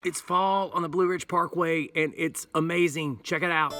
It's fall on the Blue Ridge Parkway and it's amazing. Check it out.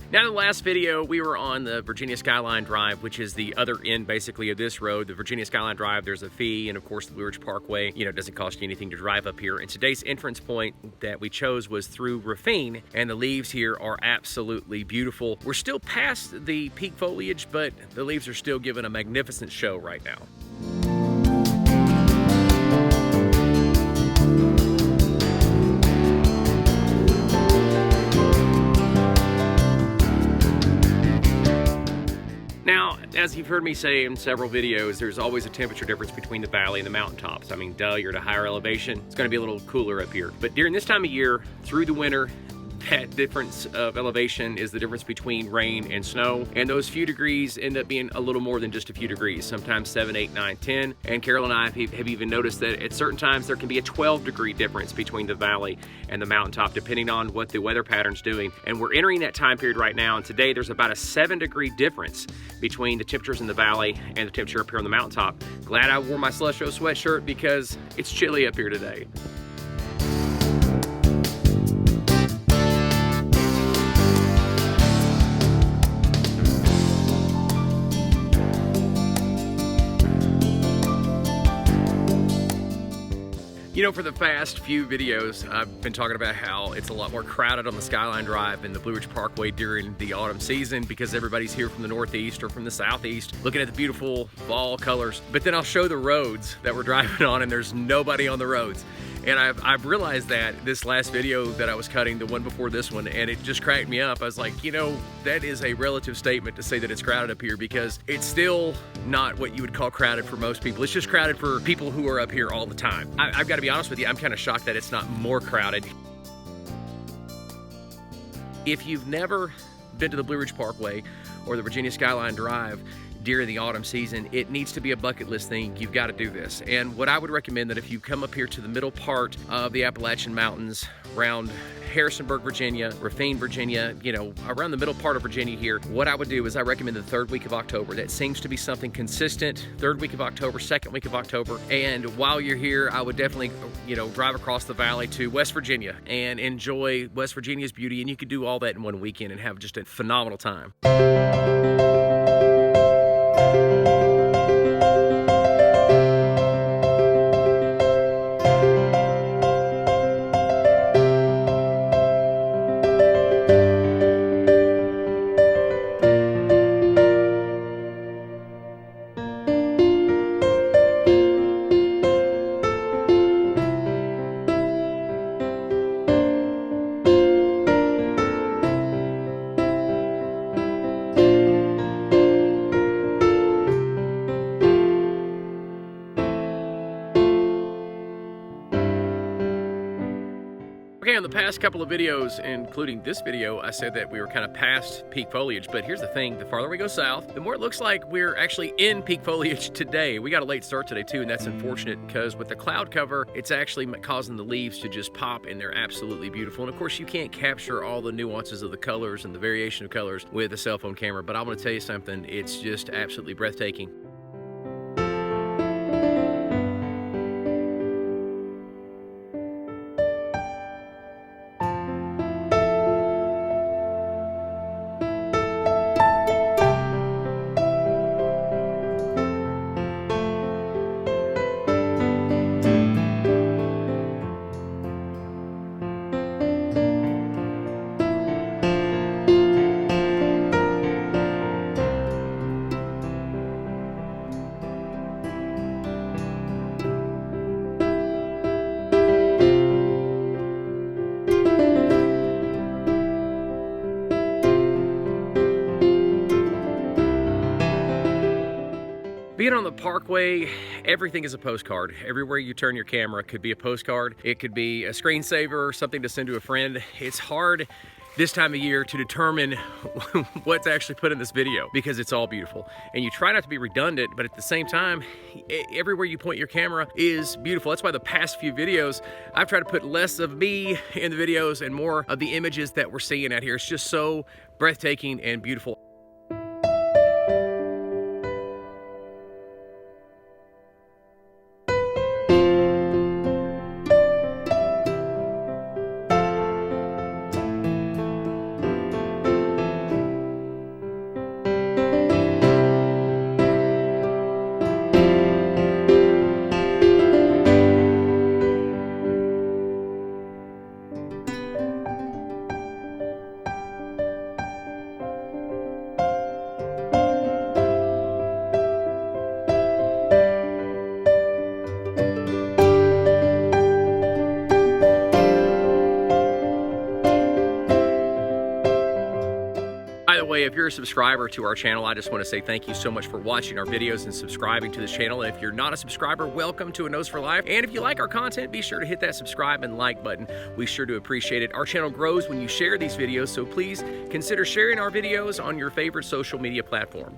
Now, in the last video, we were on the Virginia Skyline Drive, which is the other end, basically, of this road. The Virginia Skyline Drive, there's a fee, and of course, the Blue Ridge Parkway, it doesn't cost you anything to drive up here. And today's entrance point that we chose was through Ravine, and the leaves here are absolutely beautiful. We're still past the peak foliage, but the leaves are still giving a magnificent show right now. Now, as you've heard me say in several videos, there's always a temperature difference between the valley and the mountaintops. I mean, duh, you're at a higher elevation, it's gonna be a little cooler up here. But during this time of year, through the winter, that difference of elevation is the difference between rain and snow. And those few degrees end up being a little more than just a few degrees, sometimes 7, 8, 9, 10. And Carol and I have even noticed that at certain times there can be a 12-degree difference between the valley and the mountaintop, depending on what the weather pattern's doing. And we're entering that time period right now, and today there's about a 7-degree difference between the temperatures in the valley and the temperature up here on the mountaintop. Glad I wore my Slush Show sweatshirt because it's chilly up here today. For the past few videos, I've been talking about how it's a lot more crowded on the Skyline Drive and the Blue Ridge Parkway during the autumn season because everybody's here from the northeast or from the southeast looking at the beautiful fall colors. But then I'll show the roads that we're driving on and there's nobody on the roads. And I've realized that this last video that I was cutting, the one before this one, and it just cracked me up. I was like, that is a relative statement to say that it's crowded up here because it's still not what you would call crowded for most people. It's just crowded for people who are up here all the time. I've got to be honest with you, I'm kind of shocked that it's not more crowded. If you've never been to the Blue Ridge Parkway or the Virginia Skyline Drive during the autumn season, it needs to be a bucket list thing. You've got to do this. And what I would recommend that if you come up here to the middle part of the Appalachian Mountains, around Harrisonburg, Virginia, Ravine, Virginia, around the middle part of Virginia here, what I would do is I recommend the 3rd week of October. That seems to be something consistent. 3rd week of October, 2nd week of October. And while you're here, I would definitely, drive across the valley to West Virginia and enjoy West Virginia's beauty. And you could do all that in one weekend and have just a phenomenal time. Okay, on the past couple of videos, including this video, I said that we were kind of past peak foliage, but here's the thing, the farther we go south, the more it looks like we're actually in peak foliage today. We got a late start today too, and that's unfortunate because with the cloud cover, it's actually causing the leaves to just pop, and they're absolutely beautiful. And of course, you can't capture all the nuances of the colors and the variation of colors with a cell phone camera, but I'm gonna tell you something, it's just absolutely breathtaking. Being on the Parkway, everything is a postcard. Everywhere you turn your camera could be a postcard. It could be a screensaver, something to send to a friend. It's hard this time of year to determine what's actually put in this video, because it's all beautiful. And you try not to be redundant, but at the same time, everywhere you point your camera is beautiful. That's why the past few videos, I've tried to put less of me in the videos and more of the images that we're seeing out here. It's just so breathtaking and beautiful. By the way, if you're a subscriber to our channel, I just want to say thank you so much for watching our videos and subscribing to this channel. And if you're not a subscriber, welcome to A Nose for Life. And if you like our content, be sure to hit that subscribe and like button. We sure do appreciate it. Our channel grows when you share these videos, so please consider sharing our videos on your favorite social media platform.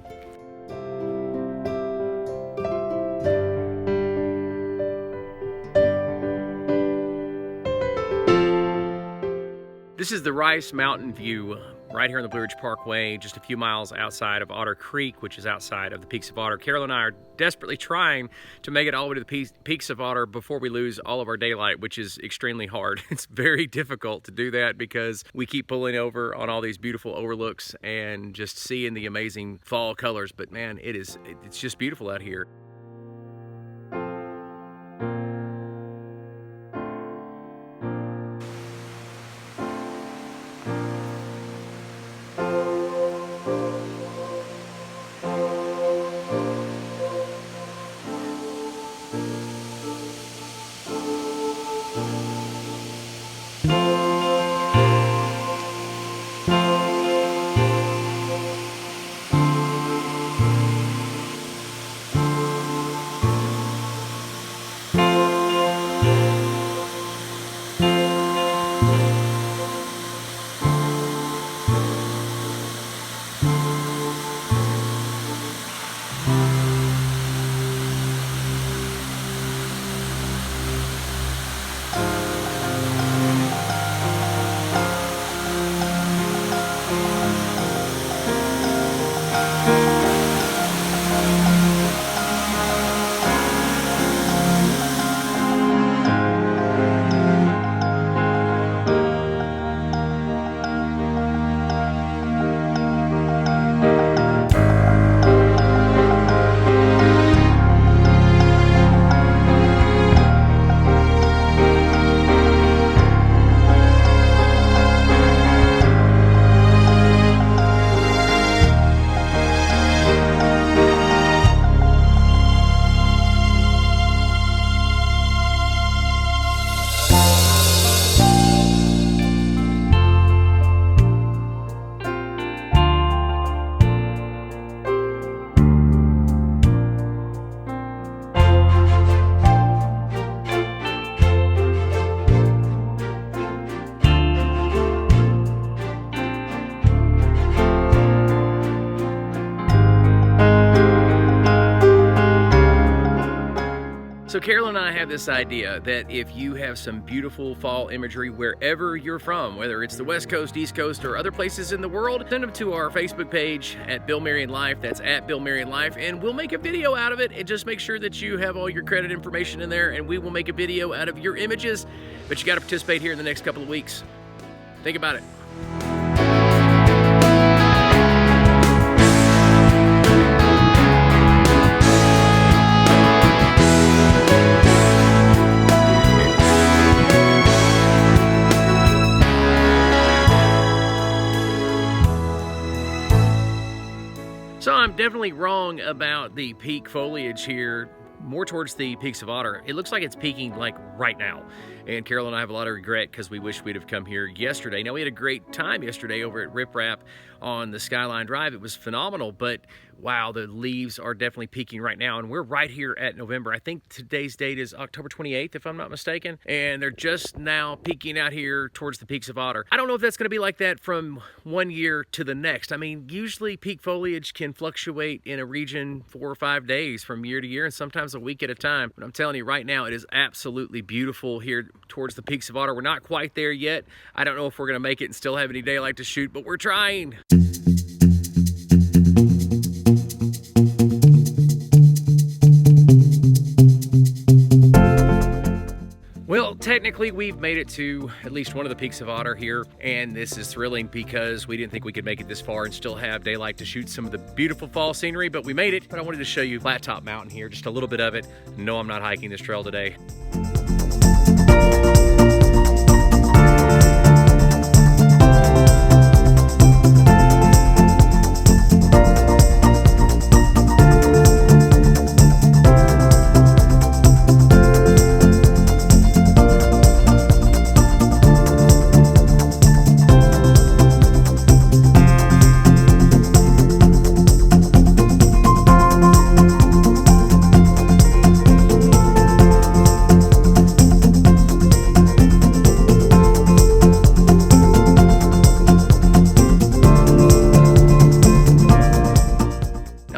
This is the Rice Mountain view right here on the Blue Ridge Parkway, just a few miles outside of Otter Creek, which is outside of the Peaks of Otter. Carol and I are desperately trying to make it all the way to the Peaks of Otter before we lose all of our daylight, which is extremely hard. It's very difficult to do that because we keep pulling over on all these beautiful overlooks and just seeing the amazing fall colors. But man, it's just beautiful out here. So Carol and I have this idea that if you have some beautiful fall imagery wherever you're from, whether it's the West Coast, East Coast, or other places in the world, send them to our Facebook page at Bill Marion Life. That's at Bill Marion Life, and we'll make a video out of it. And just make sure that you have all your credit information in there, and we will make a video out of your images. But you got to participate here in the next couple of weeks. Think about it. So I'm definitely wrong about the peak foliage here, more towards the Peaks of Otter. It looks like it's peaking like right now. And Carol and I have a lot of regret because we wish we'd have come here yesterday. Now, we had a great time yesterday over at Rip Rap on the Skyline Drive. It was phenomenal, but wow, the leaves are definitely peaking right now, and we're right here at November. I think today's date is October 28th, if I'm not mistaken, and they're just now peaking out here towards the Peaks of Otter. I don't know if that's going to be like that from one year to the next. I mean, usually peak foliage can fluctuate in a region 4 or 5 days from year to year, and sometimes a week at a time. But I'm telling you right now, it is absolutely beautiful here towards the Peaks of Otter. We're not quite there yet. I don't know if we're going to make it and still have any daylight to shoot, but we're trying. Well, technically we've made it to at least one of the Peaks of Otter here, and this is thrilling because we didn't think we could make it this far and still have daylight to shoot some of the beautiful fall scenery, but we made it. But I wanted to show you Flat Top Mountain here, just a little bit of it. No, I'm not hiking this trail today.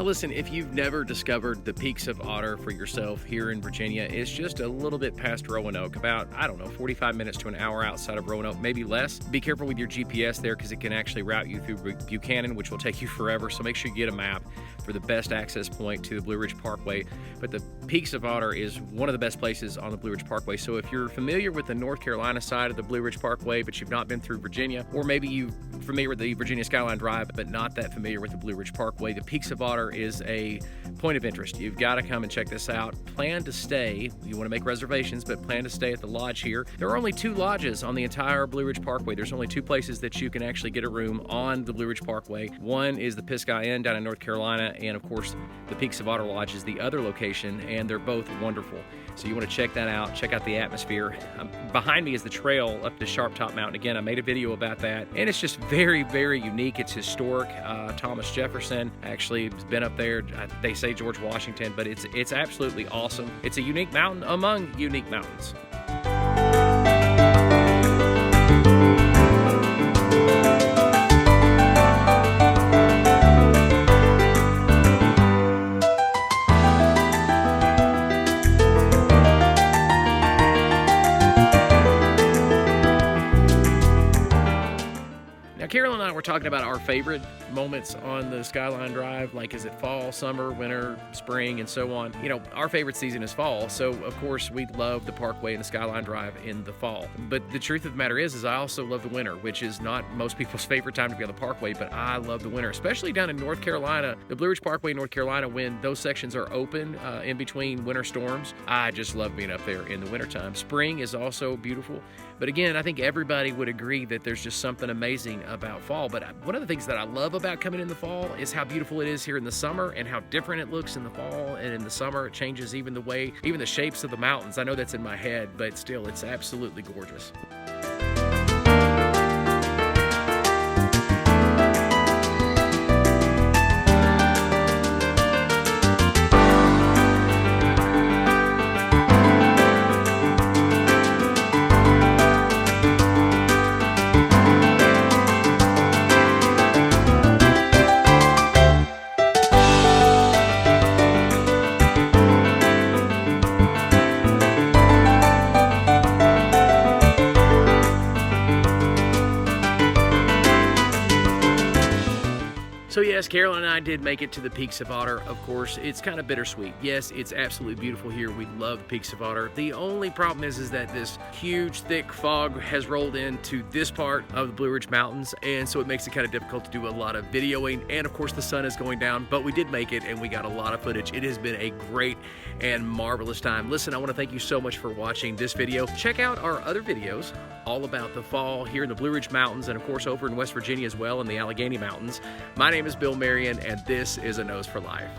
Listen, if you've never discovered the Peaks of Otter for yourself here in Virginia, it's just a little bit past Roanoke, about, I don't know, 45 minutes to an hour outside of Roanoke, maybe less. Be careful with your GPS there because it can actually route you through Buchanan, which will take you forever, so make sure you get a map for the best access point to the Blue Ridge Parkway. But the Peaks of Otter is one of the best places on the Blue Ridge Parkway, so if you're familiar with the North Carolina side of the Blue Ridge Parkway, but you've not been through Virginia, or maybe you're familiar with the Virginia Skyline Drive, but not that familiar with the Blue Ridge Parkway, the Peaks of Otter is a point of interest. You've got to come and check this out. Plan to stay. You want to make reservations, but plan to stay at the lodge here. There are only 2 lodges on the entire Blue Ridge Parkway. There's only 2 places that you can actually get a room on the Blue Ridge Parkway. One is the Pisgah Inn down in North Carolina, and of course, the Peaks of Otter Lodge is the other location, and they're both wonderful. So you want to check that out, check out the atmosphere. Behind me is the trail up to Sharp Top Mountain. Again, I made a video about that, and it's just very, very unique. It's historic. Thomas Jefferson actually has been up there. They say George Washington, but it's absolutely awesome. It's a unique mountain among unique mountains. Carol and I were talking about our favorite moments on the Skyline Drive, like is it fall, summer, winter, spring, and so on. You know, our favorite season is fall, so of course we love the Parkway and the Skyline Drive in the fall. But the truth of the matter is I also love the winter, which is not most people's favorite time to be on the Parkway, but I love the winter, especially down in North Carolina, the Blue Ridge Parkway in North Carolina, when those sections are open in between winter storms. I just love being up there in the wintertime. Spring is also beautiful, but again, I think everybody would agree that there's just something amazing about fall. But one of the things that I love about coming in the fall is how beautiful it is here in the summer and how different it looks in the fall and in the summer. It changes even the shapes of the mountains. I know that's in my head, but still, it's absolutely gorgeous. So yes, Carol and I did make it to the Peaks of Otter. Of course, it's kind of bittersweet. Yes, it's absolutely beautiful here. We love the Peaks of Otter. The only problem is that this huge, thick fog has rolled into this part of the Blue Ridge Mountains, and so it makes it kind of difficult to do a lot of videoing, and of course the sun is going down, but we did make it, and we got a lot of footage. It has been a great and marvelous time. Listen, I want to thank you so much for watching this video. Check out our other videos all about the fall here in the Blue Ridge Mountains, and of course over in West Virginia as well in the Allegheny Mountains. My name is Bill Marion, and this is A Nose for Life.